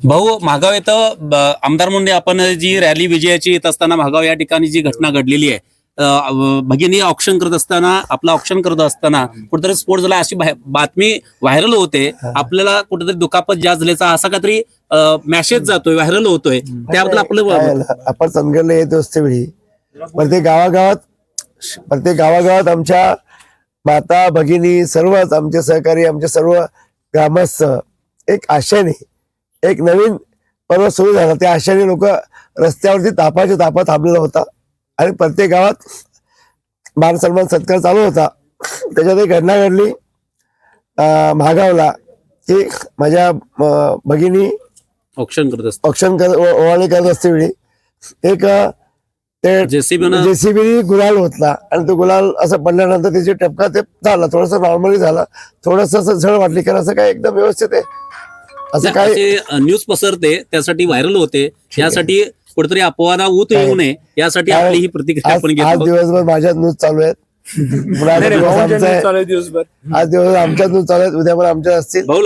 भाऊ, महागाव इथं आमदार मुंडे आपण जी रॅली विजयाची येत असताना महागाव या ठिकाणी जी घटना घडलेली आहे, भगिनी ऑप्शन करत असताना, आपलं ऑप्शन करत असताना कुठेतरी स्फोट झाला अशी बातमी व्हायरल होते. आपल्याला कुठेतरी दुखापत जास्त झाल्याचा असा काहीतरी मेसेज जातोय, व्हायरल होतोय. त्याबद्दल आपलं आपण चंदगडला येत असते वेळी प्रत्येक गावागावात आमच्या माता भगिनी सर्वच आमचे सहकारी, आमचे सर्व ग्रामस्थ एक आशेने एक नवीन पर्व सुरू झाला. त्या आशेने लोक रस्त्यावरती तापा थांबलेला होता आणि प्रत्येक गावात मान सन्मान सत्कार चालू होता. त्याच्यात एक घटना घडली महागावला की माझ्या भगिनी ऑप्शन करत ओवाळणी करत असते वेळी एक ते जेसीबी गुलाल होतला आणि तो गुलाल असं पडल्यानंतर त्याची टपका ते झाला, थोडस नॉर्मली झाला, थोडस असं झळ वाटली, कारण असं काय एकदम व्यवस्थित आहे असं काय न्यूज पसरते, त्यासाठी व्हायरल होते. यासाठी कुठेतरी अपवादा होत येऊ नये यासाठी आपली ही प्रतिक्रिया आपण घेतो. आज दिवसभर माझ्या न्यूज चालू आहेत, आज दिवस आमच्या न्यूज चालू आहेत, उद्या पण आमच्या असतील. भाऊ